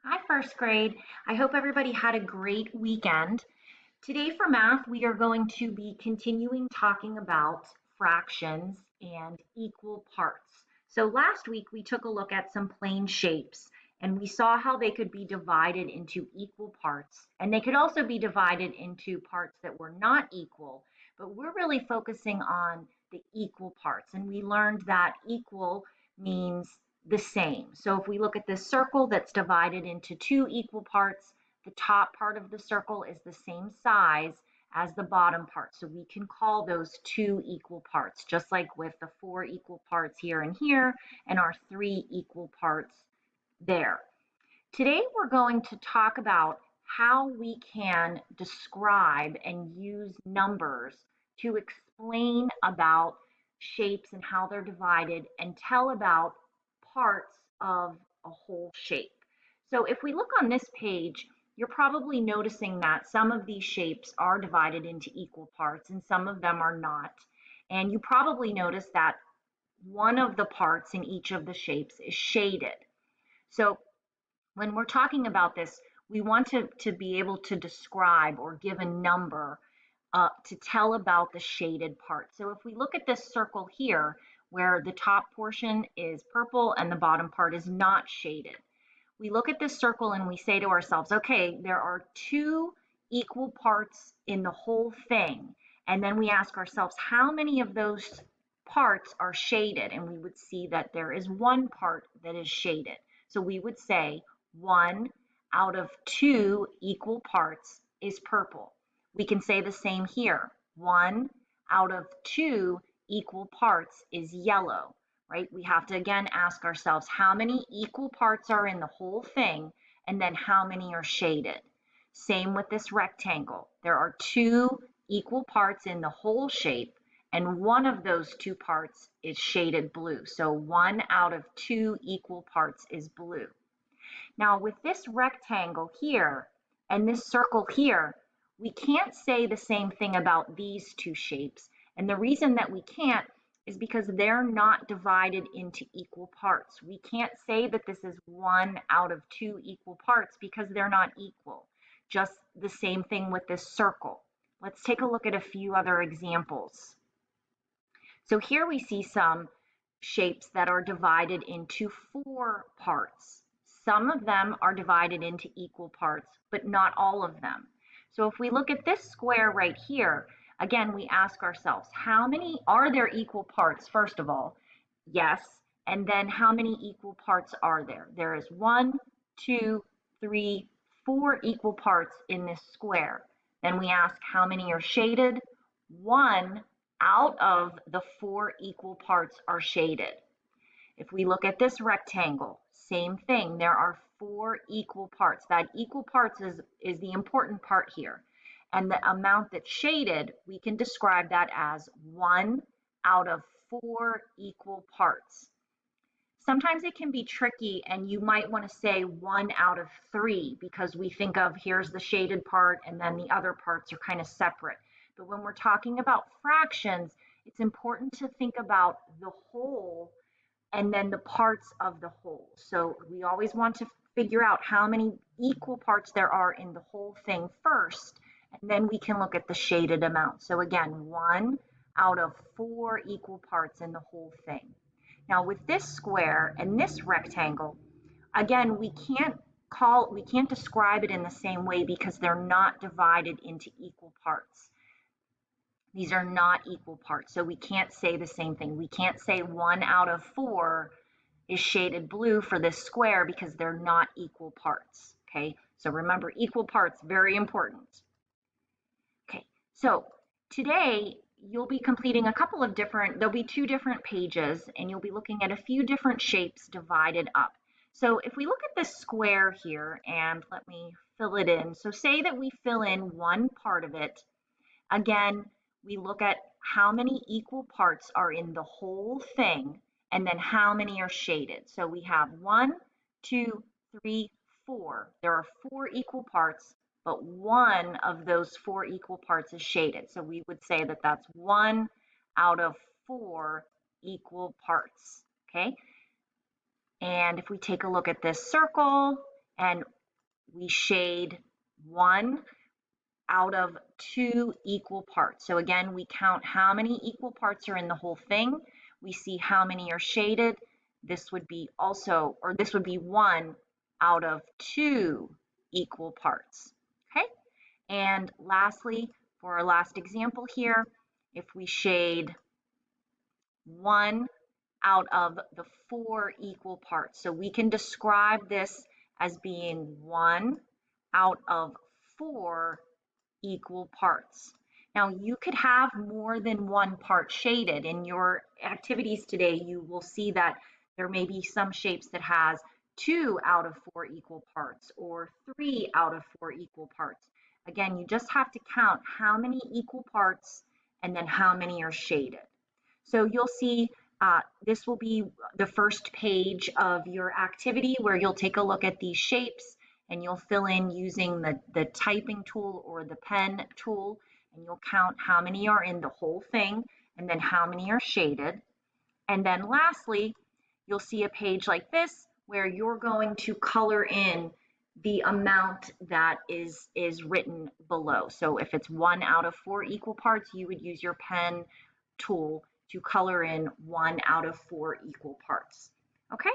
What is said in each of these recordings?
Hi, first grade. I hope everybody had a great weekend. Today for math, we are going to be continuing talking about fractions and equal parts. So last week we took a look at some plane shapes and we saw how they could be divided into equal parts, and they could also be divided into parts that were not equal, but we're really focusing on the equal parts, and we learned that equal means the same. So if we look at this circle that's divided into two equal parts, the top part of the circle is the same size as the bottom part. So we can call those two equal parts, just like with the four equal parts here and here, and our three equal parts there. Today we're going to talk about how we can describe and use numbers to explain about shapes and how they're divided and tell about parts of a whole shape. So if we look on this page, you're probably noticing that some of these shapes are divided into equal parts and some of them are not. And you probably notice that one of the parts in each of the shapes is shaded. So when we're talking about this, we want to be able to describe or give a number to tell about the shaded part. So if we look at this circle here, where the top portion is purple and the bottom part is not shaded, we look at this circle and we say to ourselves, okay, there are two equal parts in the whole thing. And then we ask ourselves, how many of those parts are shaded? And we would see that there is one part that is shaded. So we would say 1 out of 2 equal parts is purple. We can say the same here. 1 out of 2 equal parts is yellow, right? We have to again ask ourselves how many equal parts are in the whole thing and then how many are shaded. Same with this rectangle. There are 2 equal parts in the whole shape and one of those 2 parts is shaded blue. So 1 out of 2 equal parts is blue. Now with this rectangle here and this circle here, we can't say the same thing about these two shapes. And the reason that we can't is because they're not divided into equal parts. We can't say that this is 1 out of 2 equal parts because they're not equal. Just the same thing with this circle. Let's take a look at a few other examples. So here we see some shapes that are divided into 4 parts. Some of them are divided into equal parts, but not all of them. So if we look at this square right here, again, we ask ourselves, how many are there equal parts, first of all? Yes. And then how many equal parts are there? There is 1, 2, 3, 4 equal parts in this square. Then we ask how many are shaded? 1 out of the 4 equal parts are shaded. If we look at this rectangle, same thing. There are 4 equal parts. That equal parts is the important part here. And the amount that's shaded, we can describe that as 1 out of 4 equal parts. Sometimes it can be tricky and you might want to say 1 out of 3 because we think of here's the shaded part and then the other parts are kind of separate. But when we're talking about fractions, it's important to think about the whole and then the parts of the whole. So we always want to figure out how many equal parts there are in the whole thing first, and then we can look at the shaded amount. So again, 1 out of 4 equal parts in the whole thing. Now with this square and this rectangle, again, we can't describe it in the same way because they're not divided into equal parts. These are not equal parts, so we can't say the same thing. We can't say 1 out of 4 is shaded blue for this square because they're not equal parts, okay? So remember, equal parts, very important. Okay, so today you'll be completing a couple of different, there'll be 2 different pages, and you'll be looking at a few different shapes divided up. So if we look at this square here, and let me fill it in. So say that we fill in one part of it. Again, we look at how many equal parts are in the whole thing and then how many are shaded. So we have 1, 2, 3, 4. There are 4 equal parts, but one of those 4 equal parts is shaded. So we would say that that's 1 out of 4 equal parts, okay? And if we take a look at this circle, and we shade 1 out of 2 equal parts. So again, we count how many equal parts are in the whole thing. We see how many are shaded. This would be also, or this would be 1 out of 2 equal parts. Okay? And lastly, for our last example here, if we shade 1 out of the 4 equal parts. So we can describe this as being 1 out of 4 equal parts. Now you could have more than one part shaded. In your activities today, you will see that there may be some shapes that has 2 out of 4 equal parts or 3 out of 4 equal parts. Again, you just have to count how many equal parts and then how many are shaded. So you'll see this will be the first page of your activity where you'll take a look at these shapes and you'll fill in using the typing tool or the pen tool, and you'll count how many are in the whole thing and then how many are shaded. And then lastly, you'll see a page like this where you're going to color in the amount that is written below. So if it's 1 out of 4 equal parts, you would use your pen tool to color in 1 out of 4 equal parts. Okay?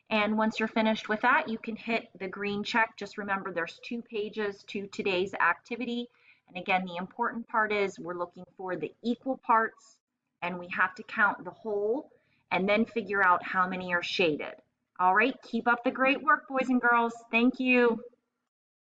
And once you're finished with that, you can hit the green check. Just remember there's 2 pages to today's activity. And again, the important part is we're looking for the equal parts and we have to count the whole and then figure out how many are shaded. All right, keep up the great work, boys and girls. Thank you.